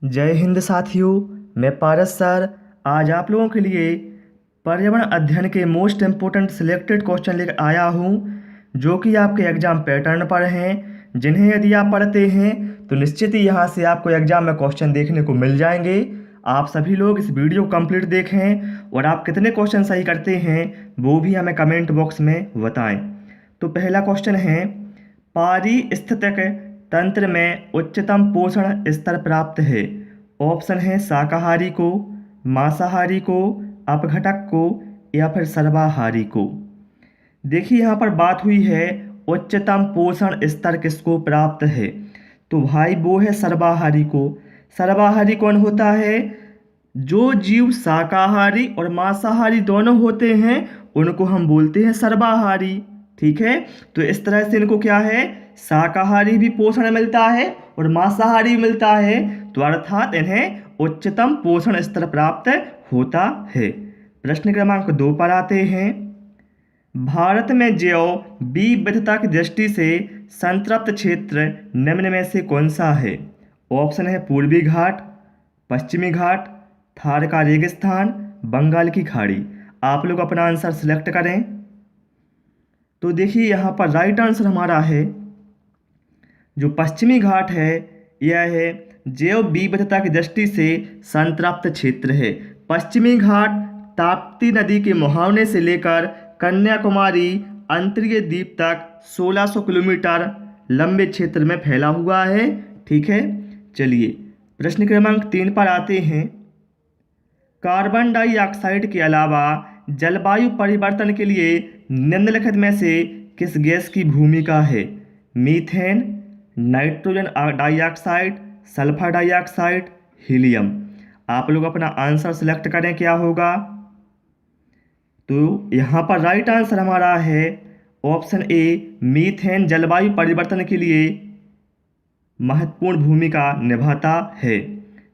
जय हिंद साथियों। मैं पारस सर आज आप लोगों के लिए पर्यावरण अध्ययन के मोस्ट इम्पोर्टेंट सिलेक्टेड क्वेश्चन लेकर आया हूँ, जो कि आपके एग्जाम पैटर्न पर हैं, जिन्हें यदि आप पढ़ते हैं तो निश्चित ही यहाँ से आपको एग्जाम में क्वेश्चन देखने को मिल जाएंगे। आप सभी लोग इस वीडियो को कंप्लीट देखें और आप कितने क्वेश्चन सही करते हैं वो भी हमें कमेंट बॉक्स में बताएं। तो पहला क्वेश्चन है, पारिस्थितिक तंत्र में उच्चतम पोषण स्तर प्राप्त है। ऑप्शन है शाकाहारी को, मांसाहारी को, अपघटक को या फिर सर्वाहारी को। देखिए यहाँ पर बात हुई है उच्चतम पोषण स्तर किसको प्राप्त है, तो भाई वो है सर्वाहारी को। सर्वाहारी कौन होता है? जो जीव शाकाहारी और मांसाहारी दोनों होते हैं उनको हम बोलते हैं सर्वाहारी। ठीक है, तो इस तरह से इनको क्या है, शाकाहारी भी पोषण मिलता है और मांसाहारी भी मिलता है, तो अर्थात इन्हें उच्चतम पोषण स्तर प्राप्त होता है। प्रश्न क्रमांक 2 पर आते हैं। भारत में जैव विविधता की दृष्टि से संतृप्त क्षेत्र निम्न में से कौन सा है? ऑप्शन है पूर्वी घाट, पश्चिमी घाट, थार का रेगिस्तान, बंगाल की खाड़ी। आप लोग अपना आंसर सिलेक्ट करें। तो देखिए यहाँ पर राइट आंसर हमारा है जो पश्चिमी घाट है, यह है जैव विविधता की दृष्टि से संतृप्त क्षेत्र है। पश्चिमी घाट ताप्ती नदी के मुहाने से लेकर कन्याकुमारी अंतर्गीय द्वीप तक 1600 किलोमीटर लंबे क्षेत्र में फैला हुआ है। ठीक है, चलिए प्रश्न क्रमांक 3 पर आते हैं। कार्बन डाइऑक्साइड के अलावा जलवायु परिवर्तन के लिए निम्नलिखित में से किस गैस की भूमिका है? Methane, nitrogen dioxide, sulphur dioxide, helium. आप लोग अपना आंसर सिलेक्ट करें, क्या होगा? तो यहाँ पर राइट आंसर हमारा है ऑप्शन ए, मीथेन जलवायु परिवर्तन के लिए महत्वपूर्ण भूमिका निभाता है।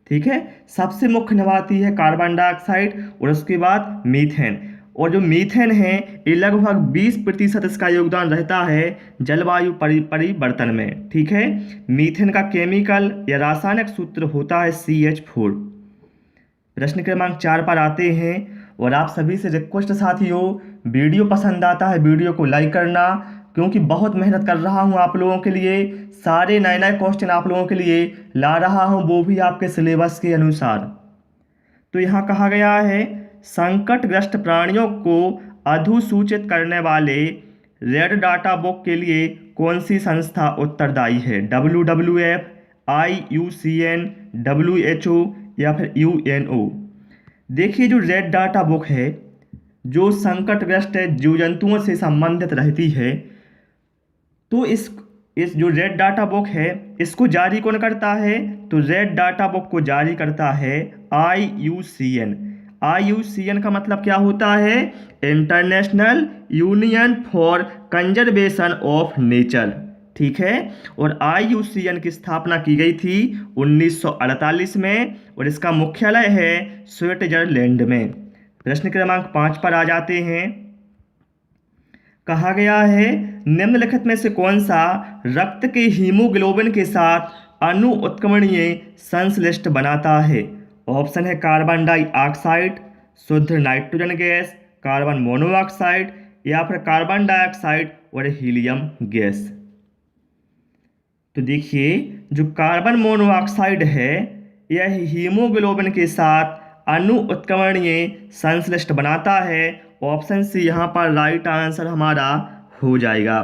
ठीक है, सबसे मुख्य निभाती है कार्बन डाइऑक्साइड और उसके बाद मीथेन। और जो मीथेन है ये लगभग 20% इसका योगदान रहता है जलवायु परिवर्तन में। ठीक है, मीथेन का केमिकल या रासायनिक सूत्र होता है CH4। प्रश्न क्रमांक 4 पर आते हैं और आप सभी से रिक्वेस्ट साथियों, वीडियो पसंद आता है वीडियो को लाइक करना, क्योंकि बहुत मेहनत कर रहा हूं आप लोगों के लिए। सारे नए नए क्वेश्चन आप लोगों के लिए ला रहा हूं, वो भी आपके सिलेबस के अनुसार। तो यहाँ कहा गया है संकटग्रस्त प्राणियों को अधोसूचित करने वाले रेड डाटा बुक के लिए कौन सी संस्था उत्तरदायी है? WWF, IUCN, WHO या फिर UNO। देखिए जो रेड डाटा बुक है जो संकटग्रस्त जीव जंतुओं से संबंधित रहती है, तो इस जो रेड डाटा बुक है इसको जारी कौन करता है? तो रेड डाटा बुक को जारी करता है IUCN। IUCN का मतलब क्या होता है? International union for conservation of nature. ठीक है, और IUCN की स्थापना की गई थी 1948 में और इसका मुख्यालय है स्विट्जरलैंड में। प्रश्न क्रमांक 5 पर आ जाते हैं। कहा गया है निम्नलिखित में से कौन सा रक्त के हीमोग्लोबिन के साथ अणु उत्क्रमणीय संश्लिष्ट बनाता है? ऑप्शन है कार्बन डाइऑक्साइड, शुद्ध नाइट्रोजन गैस, कार्बन मोनोऑक्साइड या फिर कार्बन डाइऑक्साइड और हीलियम गैस। तो देखिए जो कार्बन मोनोऑक्साइड है यह हीमोग्लोबिन के साथ अणु उत्क्रमणीय संश्लिष्ट बनाता है। ऑप्शन सी यहाँ पर राइट आंसर हमारा हो जाएगा।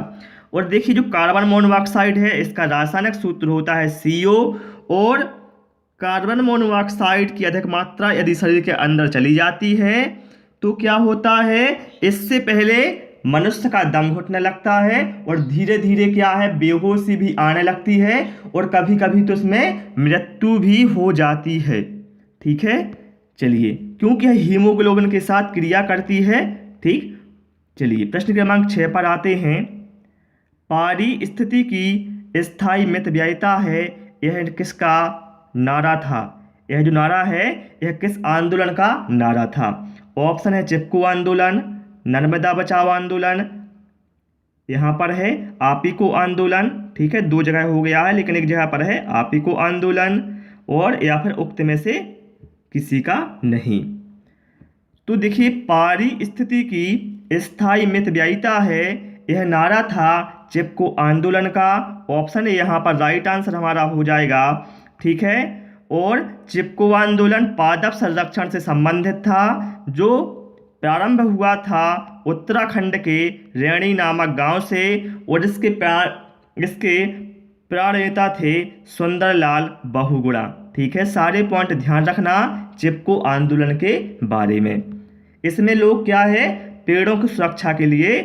और देखिए जो कार्बन मोनोऑक्साइड है इसका रासायनिक सूत्र होता है CO, और कार्बन मोनोऑक्साइड की अधिक मात्रा यदि शरीर के अंदर चली जाती है तो क्या होता है, इससे पहले मनुष्य का दम घुटने लगता है और धीरे धीरे क्या है, बेहोशी भी आने लगती है और कभी कभी तो इसमें मृत्यु भी हो जाती है। ठीक है, चलिए क्योंकि यह हीमोग्लोबिन के साथ क्रिया करती है। ठीक, चलिए प्रश्न क्रमांक 6 पर आते हैं। पारिस्थिति की स्थायी मितव्ययिता है, यह किसका नारा था? यह जो नारा है यह किस आंदोलन का नारा था? ऑप्शन है चिपको आंदोलन, नर्मदा बचाओ आंदोलन, यहाँ पर है आपीको आंदोलन। ठीक है, दो जगह हो गया है लेकिन एक जगह पर है आपीको आंदोलन। और या फिर उक्त में से किसी का नहीं। तो देखिए पारिस्थितिकी की स्थायी मितव्ययिता है, यह नारा था चिपको आंदोलन का। ऑप्शन ए यहाँ पर राइट आंसर हमारा हो जाएगा, ठीक है। और चिपको आंदोलन पादप संरक्षण से संबंधित था, जो प्रारंभ हुआ था उत्तराखंड के रैणी नामक गांव से, और इसके प्रणेता थे सुंदरलाल बहुगुणा, ठीक है। सारे पॉइंट ध्यान रखना चिपको आंदोलन के बारे में। इसमें लोग क्या है, पेड़ों की सुरक्षा के लिए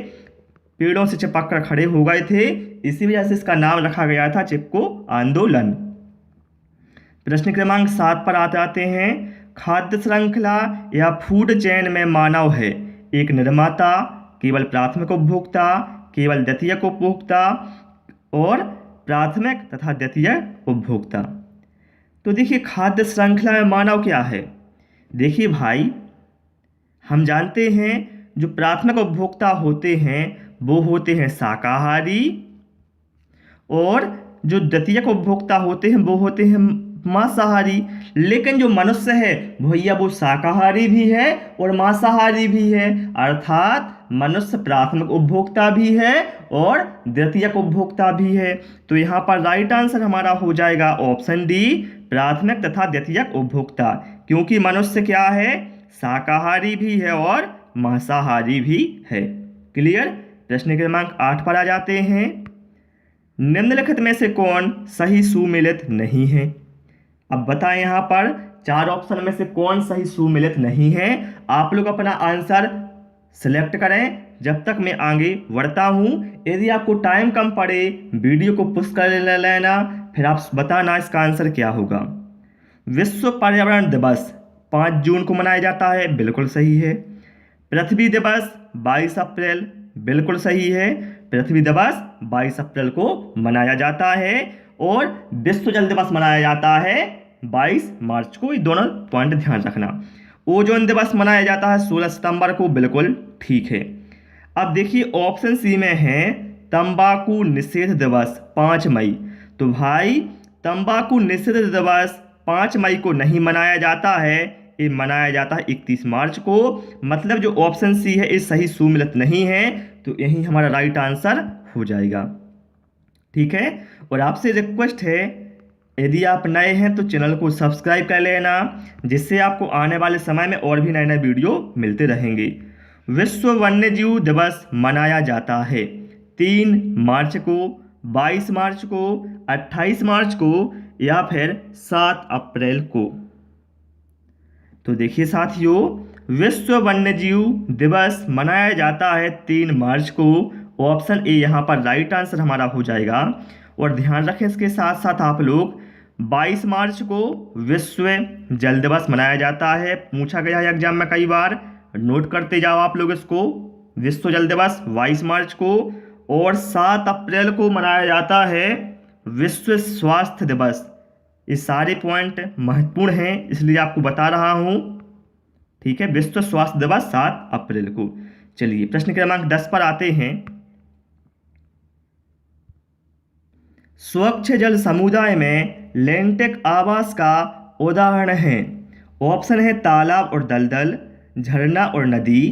पेड़ों से चिपक कर खड़े हो गए थे, इसी वजह से इसका नाम रखा गया था चिपको आंदोलन। प्रश्न क्रमांक 7 पर आते हैं। खाद्य श्रृंखला या फूड चेन में मानव है एक निर्माता, केवल प्राथमिक उपभोक्ता, केवल द्वितीयक उपभोक्ता और प्राथमिक तथा द्वितीयक उपभोक्ता। तो देखिए खाद्य श्रृंखला में मानव क्या है। देखिए भाई, हम जानते हैं जो प्राथमिक उपभोक्ता होते हैं वो होते हैं शाकाहारी, और जो द्वितीयक उपभोक्ता होते हैं वो होते हैं मांसाहारी। लेकिन जो मनुष्य है भैया वो शाकाहारी भी है और मांसाहारी भी है, अर्थात मनुष्य प्राथमिक उपभोक्ता भी है और द्वितीयक उपभोक्ता भी है। तो यहाँ पर राइट आंसर हमारा हो जाएगा ऑप्शन डी, प्राथमिक तथा द्वितीयक उपभोक्ता, क्योंकि मनुष्य क्या है, शाकाहारी भी है और मांसाहारी भी है। क्लियर। प्रश्न क्रमांक 8 पर आ जाते हैं। निम्नलिखित में से कौन सही सुमेलित नहीं है। अब बताएं यहाँ पर 4 ऑप्शन में से कौन सही सुमेलित नहीं है। आप लोग अपना आंसर सिलेक्ट करें जब तक मैं आगे बढ़ता हूँ। यदि आपको टाइम कम पड़े वीडियो को पुश कर लेना, फिर आप बताना इसका आंसर क्या होगा। विश्व पर्यावरण दिवस 5 जून को मनाया जाता है, बिल्कुल सही है। पृथ्वी दिवस 22 अप्रैल, बिल्कुल सही है। पृथ्वी दिवस 22 अप्रैल को मनाया जाता है और विश्व जल दिवस मनाया जाता है 22 मार्च को। ये दोनों पॉइंट ध्यान रखना। ओजोन दिवस मनाया जाता है 16 सितंबर को, बिल्कुल ठीक है। अब देखिए ऑप्शन सी में है तंबाकू निषेध दिवस 5 मई। तो भाई तंबाकू निषेध दिवस 5 मई को नहीं मनाया जाता है, ये मनाया जाता है 31 मार्च को। मतलब जो ऑप्शन सी है ये सही सुमेलित नहीं है, तो यही हमारा राइट आंसर हो जाएगा, ठीक है। और आपसे रिक्वेस्ट है, यदि आप नए हैं तो चैनल को सब्सक्राइब कर लेना, जिससे आपको आने वाले समय में और भी नए नए वीडियो मिलते रहेंगे। विश्व वन्यजीव दिवस मनाया जाता है 3 मार्च को, 22 मार्च को, 28 मार्च को या फिर 7 अप्रैल को। तो देखिए साथियों, विश्व वन्यजीव दिवस मनाया जाता है 3 मार्च को। ऑप्शन ए यहाँ पर राइट आंसर हमारा हो जाएगा। और ध्यान रखें इसके साथ साथ आप लोग 22 मार्च को विश्व जल दिवस मनाया जाता है, पूछा गया है एग्जाम में कई बार, नोट करते जाओ आप लोग इसको। विश्व जल दिवस 22 मार्च को, और 7 अप्रैल को मनाया जाता है विश्व स्वास्थ्य दिवस। ये सारे पॉइंट महत्वपूर्ण हैं, इसलिए आपको बता रहा हूँ, ठीक है। विश्व स्वास्थ्य दिवस 7 अप्रैल को। चलिए प्रश्न क्रमांक 10 पर आते हैं। स्वच्छ जल समुदाय में लैंटेक आवास का उदाहरण है। ऑप्शन है तालाब और दलदल, झरना और नदी,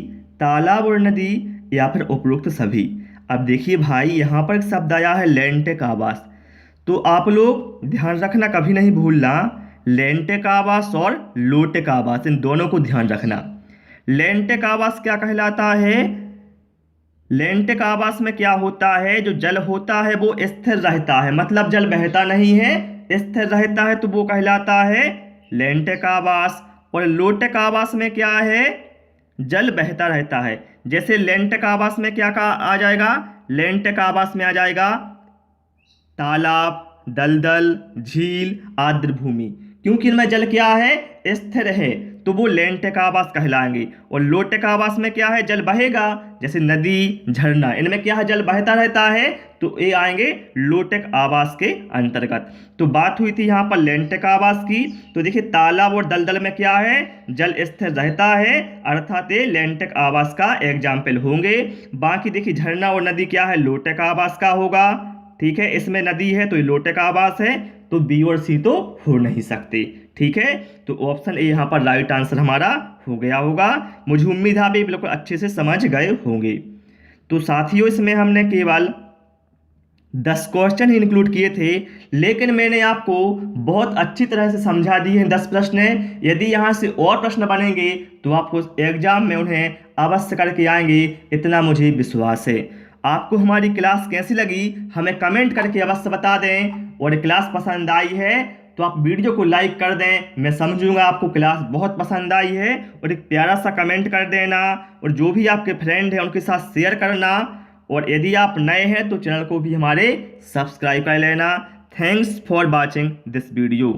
तालाब और नदी या फिर उपरोक्त सभी। अब देखिए भाई, यहाँ पर एक शब्द आया है लैंटेक आवास, तो आप लोग ध्यान रखना, कभी नहीं भूलना, लैंटेक आवास और लोटेक आवास, इन दोनों को ध्यान रखना। लैंटेक आवास क्या कहलाता है। लैंटेक आवास में क्या होता है, जो जल होता है वो स्थिर रहता है, मतलब जल बहता नहीं है, स्थिर रहता है, तो वो कहलाता है लैंटेक आवास। और लोटेक आवास में क्या है, जल बहता रहता है। जैसे लैंटेक आवास में क्या आ जाएगा, लैंटेक आवास में आ जाएगा तालाब, दलदल, झील, आर्द्र भूमि, क्योंकि इनमें जल क्या है, स्थिर है, तो वो लैंटेक आवास कहलाएंगे। और लोटेक आवास में क्या है, जल बहेगा, जैसे नदी, झरना, इनमें क्या है, जल बहता रहता है, तो ये आएंगे लोटेक आवास के अंतर्गत। तो बात हुई थी यहाँ पर लैंटेक आवास की। तो देखिए तालाब और दलदल में क्या है, जल स्थिर रहता है, अर्थात ये लैंटेक आवास का एग्जाम्पल होंगे। बाकी देखिए झरना और नदी क्या है, लोटेक आवास का होगा, ठीक है। इसमें नदी है तो ये लोटेक आवास है, तो बी और सी तो हो नहीं सकते। ठीक है, तो ऑप्शन ए यहाँ पर राइट आंसर हमारा हो गया होगा। मुझे उम्मीद है आप ये बिल्कुल अच्छे से समझ गए होंगे। तो साथियों, इसमें हमने केवल 10 क्वेश्चन ही इंक्लूड किए थे, लेकिन मैंने आपको बहुत अच्छी तरह से समझा दिए हैं 10 प्रश्न। यदि यहाँ से और प्रश्न बनेंगे तो आपको एग्जाम में उन्हें अवश्य करके आएंगे, इतना मुझे विश्वास है। आपको हमारी क्लास कैसी लगी हमें कमेंट करके अवश्य बता दें, और क्लास पसंद आई है तो आप वीडियो को लाइक कर दें। मैं समझूंगा आपको क्लास बहुत पसंद आई है, और एक प्यारा सा कमेंट कर देना, और जो भी आपके फ्रेंड हैं उनके साथ शेयर करना। और यदि आप नए हैं तो चैनल को भी हमारे सब्सक्राइब कर लेना। Thanks for watching this video.